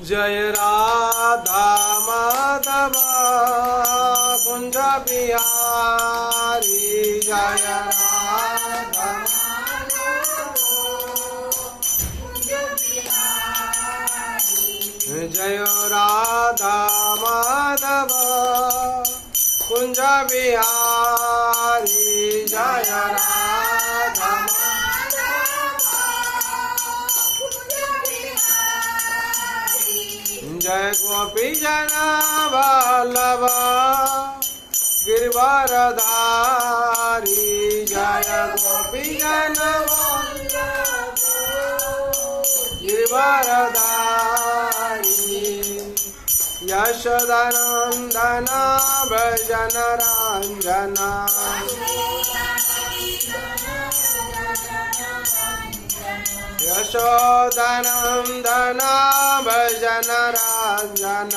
जय राधा माधव कुंज बिहारी जय राधा जय राधा माधव कुंज बिहारी जय राधा जय गोपी जन वल्लभ गिरिवरधारी जय गोपी जन वल्लभ गिरिवरधारी यशोदानंदन भजन रंजन यशोदानंदन भजन रंजन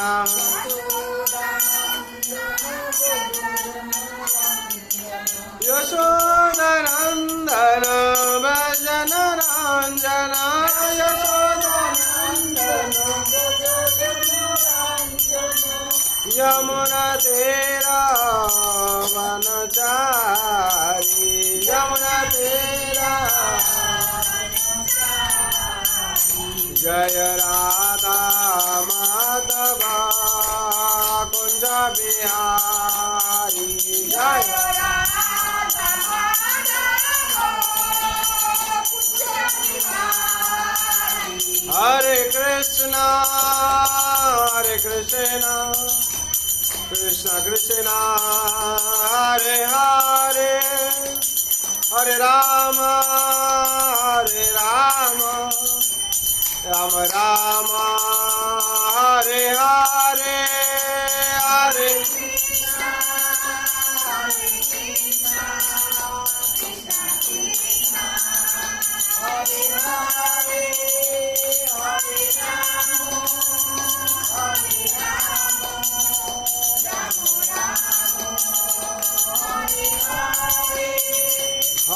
यशोदानंदन भजन रंजन यमुना तेरा वनचारी यमुना तेरा जय राधा माधव कुंज बिहारी जय हरे कृष्ण कृष्ण कृष्ण हरे हरे हरे राम राम राम हरे हरे हरे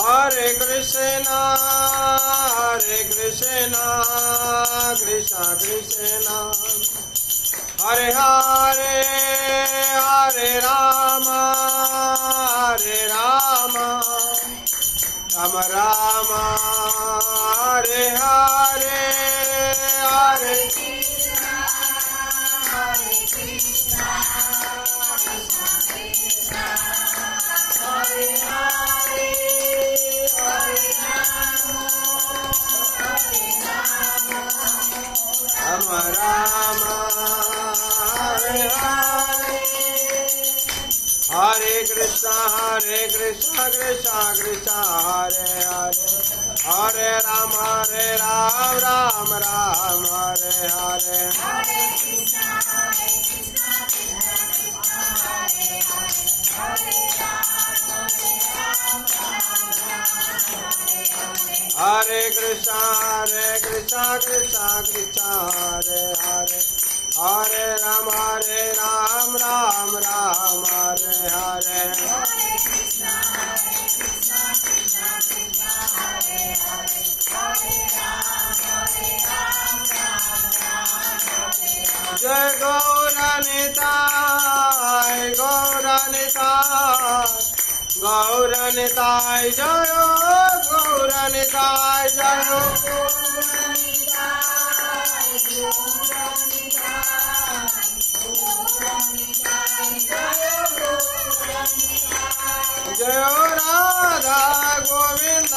हरे कृष्ण कृष्ण कृष्ण हरे हरे हरे राम राम राम हरे हरे हरे राम हरे हरे हरे कृष्ण कृष्ण कृष्ण हरे हरे हरे राम राम राम हरे हरे हरे कृष्ण कृष्ण कृष्ण हरे हरे हरे राम राम राम हरे हरे जय गौरनिताय गौरनिताय गौरनिताय जय गौरनिताय जय जय राधा गोविंद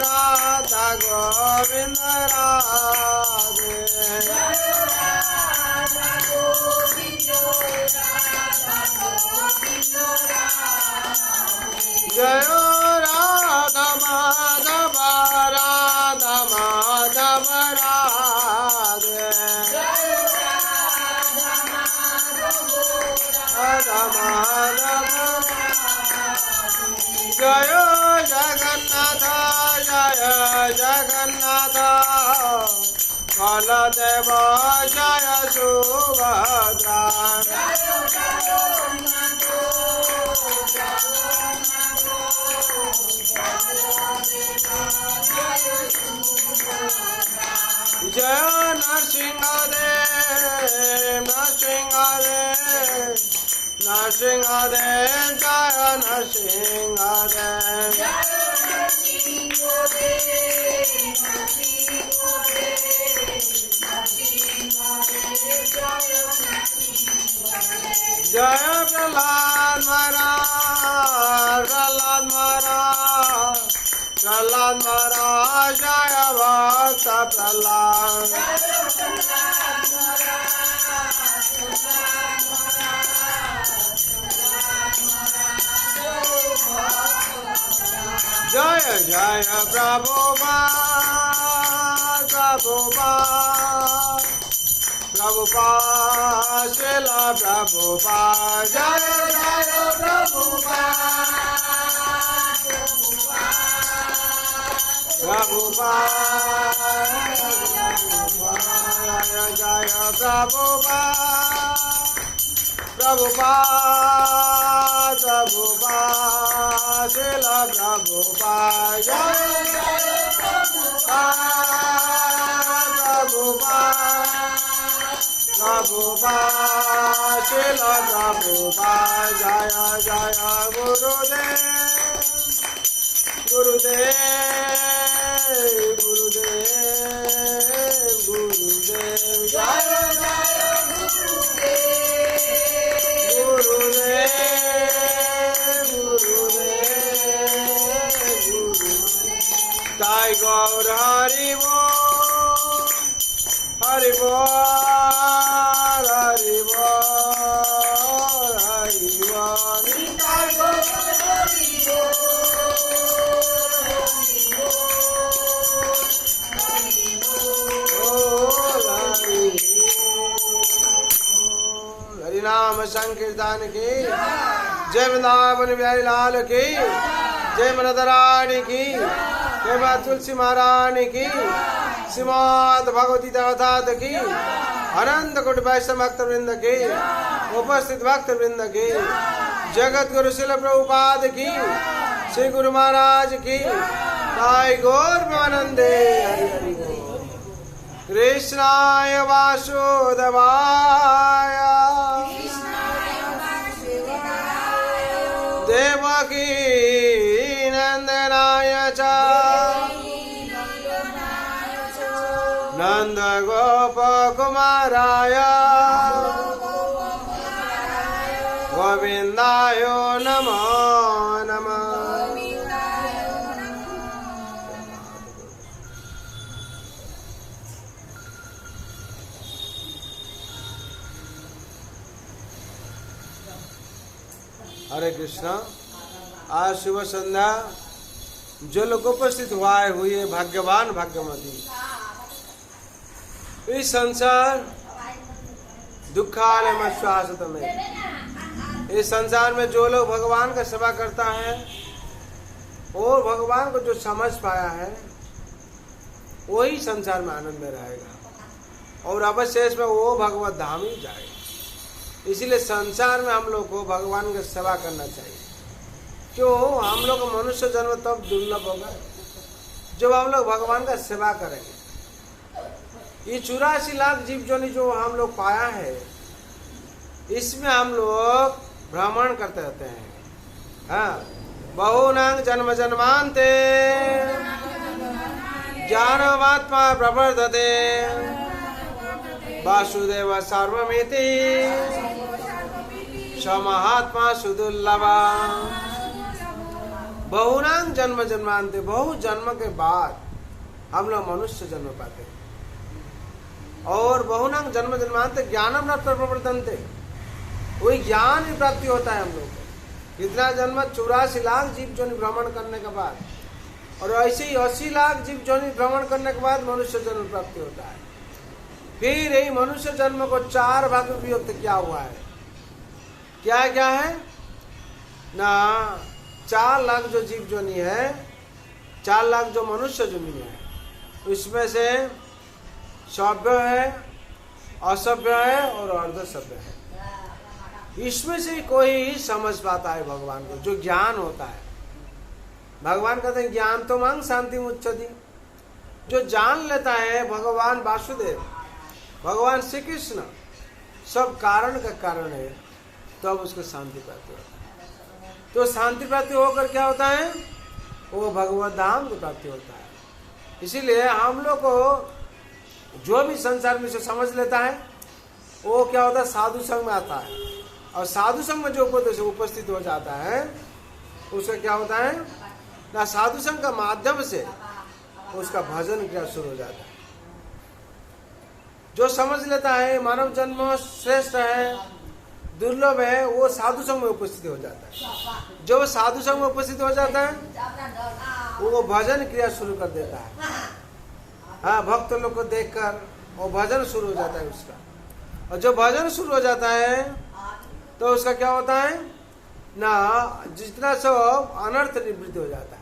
राधा गोविंद राधे जय राधा माधव राधा माधव राधे राधा माधव जय जगन्नाथ जय जगन्नाथ बलदेव जय सुभद्रा जय नरसिंह देव नरसिंहदेव जय नरसिंहदेव जय प्रहलाद महाराज प्रहलाद महाराज प्रहलाद महाराज जय भक्त प्रहलाद जय जय प्रभुपाद प्रभुपाद प्रभुपाद श्रीला प्रभुपाद जय जय प्रभुपाद प्रभुपाद जय प्रभुपाद प्रभुपाद प्रभुपाद श्रीला प्रभुपाद जय प्रभुपाद प्रभुपाद श्रीला प्रभुपाद जय जय गुरुदेव गुरुदेव गुरुदेव गुरुदेव जय ताई गौर हरि बोल हरि बोल हरि बोल हरि बोल ताई गौर हरि बोल हरि नाम संकीर्तन की जय वृंदावन बिहारी लाल की जय मनोदराणी की जय माँ तुलसी महारानी की श्रीमद भगवती देवतात की अनंत कोटि वैष्णव भक्त वृंद की उपस्थित भक्त वृंद की जगत गुरु शिल प्रभुपाद की श्री गुरु महाराज की ताई गौर आनंदे हरि हरि बोल कृष्णाय वासुदेवाय देवकी नंदनाय च नंद गोप कुमाराय गोविंदाय नमो नमः। हरे कृष्णा। आज शुभ संध्या जो लोग उपस्थित हुए भाग्यवान भाग्यवती। इस संसार दुखालय में श्वासत में, इस संसार में जो लोग भगवान का सेवा करता है और भगवान को जो समझ पाया है वही संसार में आनंद में रहेगा और अवश्य इसमें वो भगवत धाम ही जाएगा। इसीलिए संसार में हम लोग को भगवान की सेवा करना चाहिए। क्यों? हम लोग का मनुष्य जन्म तब दुर्लभ होगा जब हम लोग भगवान का सेवा करेंगे। ये 84 लाख जीव जोनि जो हम लोग पाया है, इसमें हम लोग भ्रमण करते रहते हैं। हाँ, बहुनांग जन्म जन्मांते ज्ञानवात्मा प्रवर्धते वासुदेव सर्वमिति समहात्मा सुदुर्लभा। बहुनांग जन्म जन्मांते, बहु जन्म के बाद हम लोग मनुष्य जन्म पाते हैं। और बहुनांग जन्म जन्मांते ज्ञानम न प्रवर्तन्ते, वही ज्ञान ही प्राप्ति होता है हम लोग को। कितना जन्म? 84 लाख जीव जोनि भ्रमण करने के बाद, और ऐसे ही 80 लाख जीव जोनि भ्रमण करने के बाद मनुष्य जन्म प्राप्ति होता है। फिर यही मनुष्य जन्म को 4 भाग में विभक्त किया हुआ है। क्या क्या है ना? 4 लाख जो जीव जोनि है, 4 लाख जो मनुष्य जोनि है, उसमें से सभ्य है, असभ्य है और अर्धसभ्य है। इसमें से कोई समझ पाता है भगवान को, जो ज्ञान होता है। भगवान कहते हैं ज्ञान तो मांग शांति मुच्चति। जो जान लेता है भगवान वासुदेव, भगवान श्री कृष्ण सब कारण का कारण है, तब उसको शांति प्राप्ति होता है। तो शांति प्राप्ति होकर क्या होता है, वो भगवत धाम को प्राप्ति होता है। इसीलिए हम लोग को जो भी संसार में से समझ लेता है वो क्या होता है, साधु संग में आता है, और साधु संग में जो उपस्थित हो जाता है उसका क्या होता है ना, साधु संग का माध्यम से उसका भजन क्रिया शुरू हो जाता है। जो समझ लेता है मानव जन्म श्रेष्ठ है, दुर्लभ है, वो साधु संग में उपस्थित हो जाता है। जो साधु संग में उपस्थित हो जाता है वो भजन क्रिया शुरू कर देता है। हाँ, भक्त लोग को देखकर वो भजन शुरू हो जाता है उसका, और जो भजन शुरू हो जाता है तो उसका क्या होता है ना, जितना सब अनर्थ निवृत्ति हो जाता है।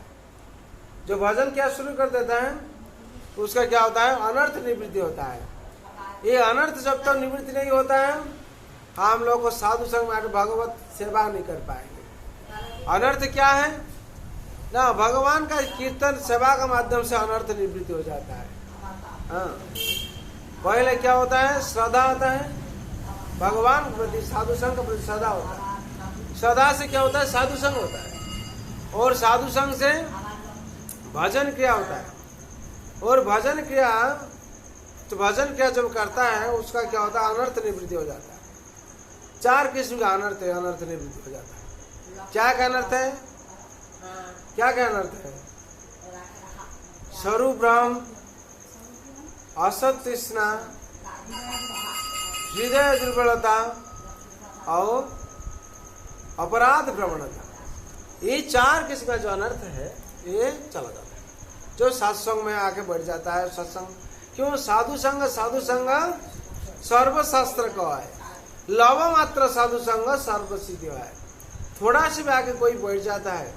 जो भजन क्या शुरू कर देता है उसका क्या होता है, अनर्थ निवृत्ति होता है। ये अनर्थ जब तक निवृत्ति नहीं होता है हम लोग को साधु संग में भगवत सेवा नहीं कर पाएंगे। अनर्थ क्या है ना, भगवान का कीर्तन सेवा का माध्यम से अनर्थ निवृत्ति हो जाता है। हाँ, पहले क्या होता है, श्रद्धा आता है भगवान के प्रति, साधु संग के प्रति श्रद्धा होता है। श्रद्धा से क्या होता है, साधु संग होता है, और साधु संग से भजन क्रिया होता है। और भजन क्रिया, तो भजन क्रिया जब करता है उसका क्या होता है, अनर्थ निवृत्ति हो जाता है। 4 किस्म का अनर्थ है, अनर्थ निवृत्ति हो जाता है। क्या क्या अनर्थ है, क्या क्या अनर्थ है, स्वरूप ब्रह्म, असत तृष्णा, हृदय दुर्बलता और अपराध प्रवणता। ये 4 किस्म का जो अनर्थ है ये चला जाता है। जो सत्संग में आके बढ़ जाता है, सत्संग क्यों, साधु संग सर्वशास्त्र का है, लव मात्र साधु संग सर्व सिद्धि है। थोड़ा सी भी आके कोई बढ़ जाता है,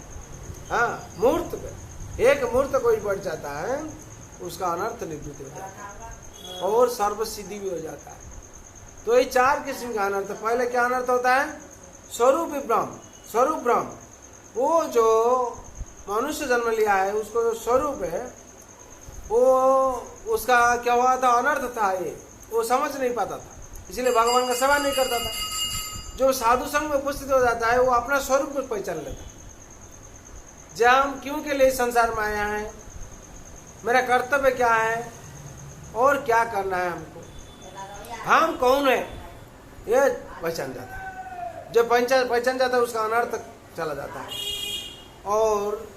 हाँ, मूर्त पे एक मूर्त कोई बढ़ जाता है उसका अनर्थ निवृत्ति हो जाता है और सर्व सिद्धि भी हो जाता है। तो ये 4 किस्म का अनर्थ। पहले क्या अनर्थ होता है, स्वरूप ब्रह्म। स्वरूप ब्रह्म, वो जो मनुष्य जन्म लिया है उसको जो स्वरूप है वो उसका क्या हुआ था, अनर्थ था। ये वो समझ नहीं पाता था, इसलिए भगवान का सेवा नहीं करता था। जो साधु संग में उपस्थित हो जाता है वो अपना स्वरूप को पहचान लेता है। जब हम क्यों के लिए संसार में आया है, मेरा कर्तव्य क्या है और क्या करना है हमको, हम कौन है, ये पहचान जाता है। जब पहचान जाता है उसका अनर्थ चला जाता है। और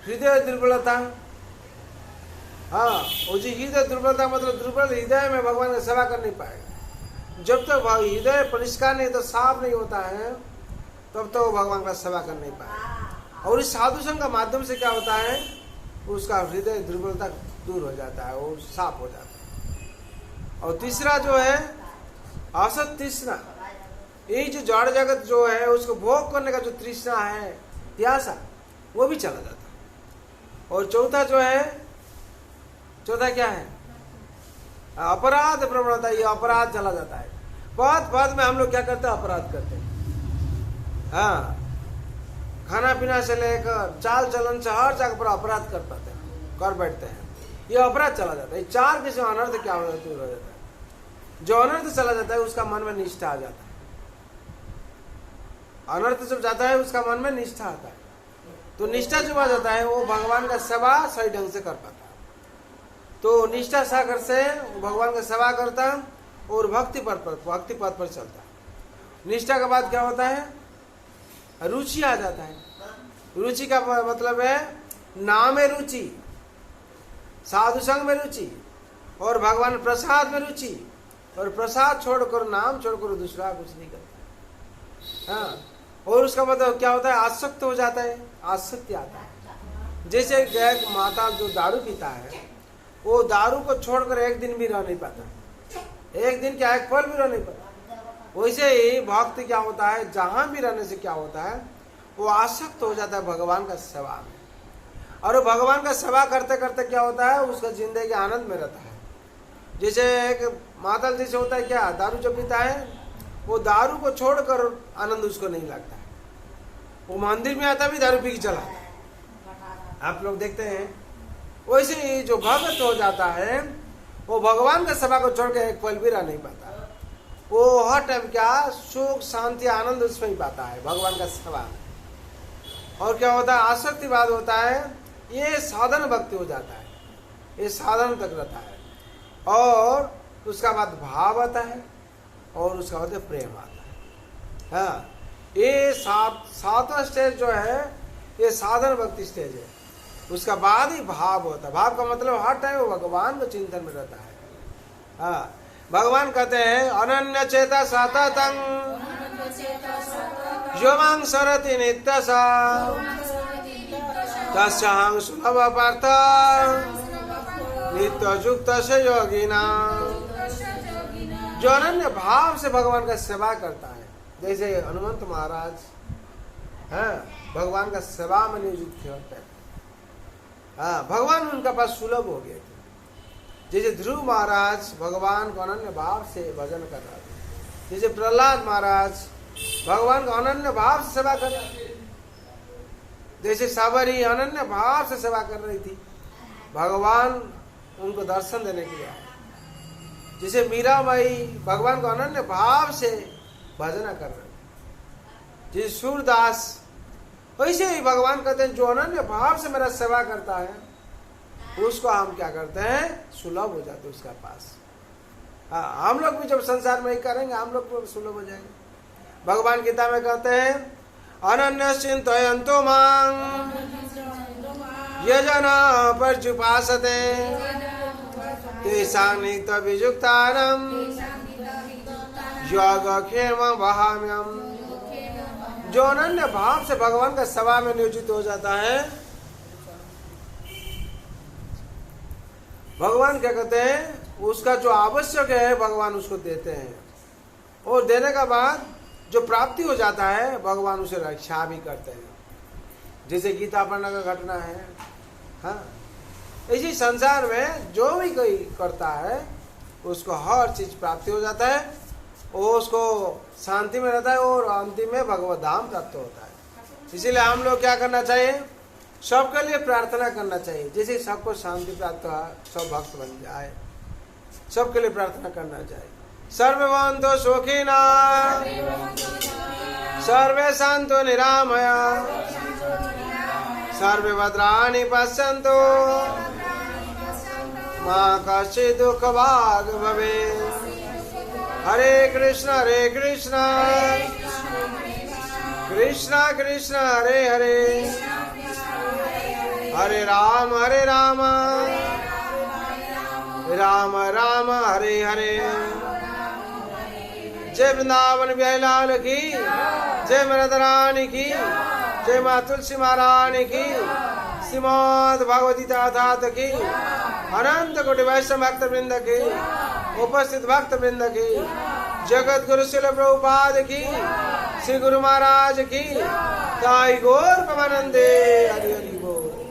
हृदय दुर्बलता, हाँ, वो जी हृदय दुर्बलता मतलब दुर्बल हृदय में भगवान का सेवा कर नहीं पाएगा। जब तक हृदय परिष्कार नहीं तो साफ नहीं होता है तब तो भगवान का सेवा कर नहीं पाएगा। और इस साधु संग का माध्यम से क्या होता है, उसका हृदय दुर्बलता दूर हो जाता है, वो साफ हो जाता है। और तीसरा जो है असत तृष्णा, ये जो जड़ जगत जो है उसको भोग करने का जो तृष्णा है, प्यासा, वो भी चला जाता है। और चौथा जो है, चौथा क्या है, अपराध प्रवणता, ये अपराध चला जाता है। पद पद में हम लोग क्या करते हैं, अपराध करते हैं। हाँ, खाना पीना से लेकर चाल चलन से हर जगह पर अपराध कर पाते हैं, कर बैठते हैं, ये अपराध चला जाता है। 4 किस्म अनर्थ क्या हो जाता है, जो अनर्थ चला जाता है उसका मन में निष्ठा आ जाता है। अनर्थ जब जाता है उसका मन में निष्ठा आता है, तो निष्ठा जब आ जाता है वो भगवान का सेवा सही ढंग से कर पाता है। तो निष्ठा सागर से भगवान का सेवा करता और भक्ति पथ पर चलता है। निष्ठा के बाद क्या होता है, रुचि आ जाता है। रुचि का मतलब है नाम में रुचि, साधु संग में रुचि, और भगवान प्रसाद में रुचि, और प्रसाद छोड़कर नाम छोड़कर दूसरा कुछ नहीं करता। हाँ, और उसका मतलब क्या होता है, आसक्त हो जाता है, आसक्ति आता है। जैसे एक माता जो दारू पीता है वो दारू को छोड़कर एक दिन भी रह नहीं पाता, एक दिन क्या, एक पल भी रह नहीं पाता। वैसे ही भक्त क्या होता है, जहां भी रहने से क्या होता है, वो आसक्त हो जाता है भगवान का सेवा में। और वो भगवान का सेवा करते करते क्या होता है, उसका जिंदगी आनंद में रहता है। जैसे एक मातल जैसे होता है, क्या, दारू जो पीता है वो दारू को छोड़कर आनंद उसको नहीं लगता है। वो मंदिर में आता भी दारू पी के चला, आप लोग देखते हैं। वैसे ही जो भक्त हो जाता है वो भगवान का सेवा को छोड़ के एक पल भी रह नहीं पाता। वो हर टाइम क्या सुख शांति आनंद उसमें ही पाता है, भगवान का सेवा में। और क्या होता है, आसक्तिवाद होता है, ये साधन भक्ति हो जाता है, ये साधन तक रहता है। और उसका बाद भाव आता है और उसका बाद प्रेम आता है। हाँ, ये सातवां स्टेज जो है ये साधन भक्ति स्टेज है। उसका बाद ही भाव होता है। भाव का मतलब हर टाइम वो भगवान के चिंतन में रहता है। हाँ, भगवान कहते हैं अनन्य चेता सततं यो मां सरति नित्यसा तस्याहं सुलभ पार्थ नित्ययुक्त से योगिना। जो अनन्य भाव से भगवान का सेवा करता है, जैसे हनुमंत महाराज है भगवान का सेवा में नियुक्त होते हैं। हाँ, भगवान उनका पास सुलभ हो गए थे। जैसे ध्रुव महाराज भगवान को अनन्य भाव से भजन कर रहे थे, जैसे प्रहलाद महाराज भगवान को अनन्य भाव से सेवा कर रहे थे, जैसे साबरी अनन्य भाव से सेवा कर रही थी, भगवान उनको दर्शन देने के लिए आए। जैसे मीराबाई भगवान को अनन्य भाव से भजन कर रहे थे, जैसे सूरदास, वैसे ही भगवान कहते हैं जो अनन्य भाव से मेरा सेवा करता है उसको हम क्या करते हैं, सुलभ हो जाते उसका पास। हाँ, हम लोग भी जब संसार में ही करेंगे हम लोग को सुलभ हो जाएंगे। भगवान गीता में कहते हैं अनन्य चिंतयन्तो मां ये जना पर्युपासते तेषां नित्यवियुक्तानां योगक्षेम वहाम्यहम्। जो अनन्य भाव से भगवान का सेवा में नियोजित हो जाता है, भगवान क्या कहते हैं, उसका जो आवश्यक है भगवान उसको देते हैं, और देने का बाद जो प्राप्ति हो जाता है भगवान उसे रक्षा भी करते हैं। जैसे गीता पढ़ने का घटना है। हाँ, इसी संसार में जो भी कोई करता है उसको हर चीज प्राप्ति हो जाता है, वो उसको शांति में रहता है और अंतिम में भगवत धाम प्राप्त होता है। इसीलिए हम लोग क्या करना चाहिए, सबके लिए प्रार्थना करना चाहिए, जैसे सबको शांति प्राप्त हो, सब भक्त बन जाए, सबके लिए प्रार्थना करना चाहिए। सर्वे भवन्तु सुखिनः सर्वे सन्तु निरामया सर्वे भद्राणि पश्यन्तु मा कश्चित् दुःखभाग् भवेत्। हरे कृष्ण कृष्ण कृष्ण हरे हरे, हरे राम राम राम हरे हरे। जय वृंदावन बिहारी लाल की, जय मदन रानी की, जय माँ तुलसी महारानी की, श्रीमद् भगवती ठाकुर की, अनंत कोटि वैष्णव भक्त वृंद की, उपस्थित भक्त वृंद की, जगत गुरु शिल प्रभुपाद की, श्री गुरु महाराज की, ताई गौर परमानंदे। हरि हरि बोल।